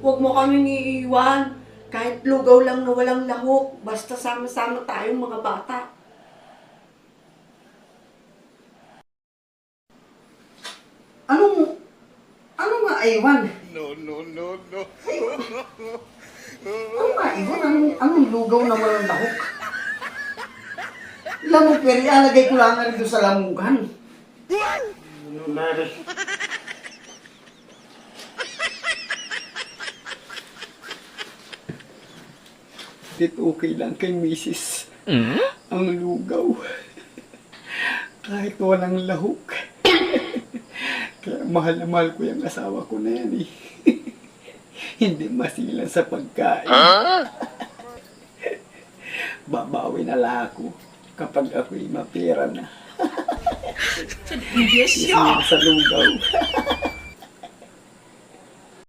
Huwag mo kaming iiwan. Kahit lugaw lang na walang lahok, basta sama-sama tayong mga bata. Ano nga iwan? No, no, no, no. Ano nga iwan? Anong lugaw na walang lahok? Lamok, pero ialagay ko lang rin doon sa lamugan. Ano, Mary? Okay lang kay Mrs. Ang lugaw. Kahit walang lahok. Kaya mahal na mahal ko yung asawa ko na yan eh. Hindi masilan sa pagkain. Babawi na lang ako kapag ako'y mapira na. Sa lugaw.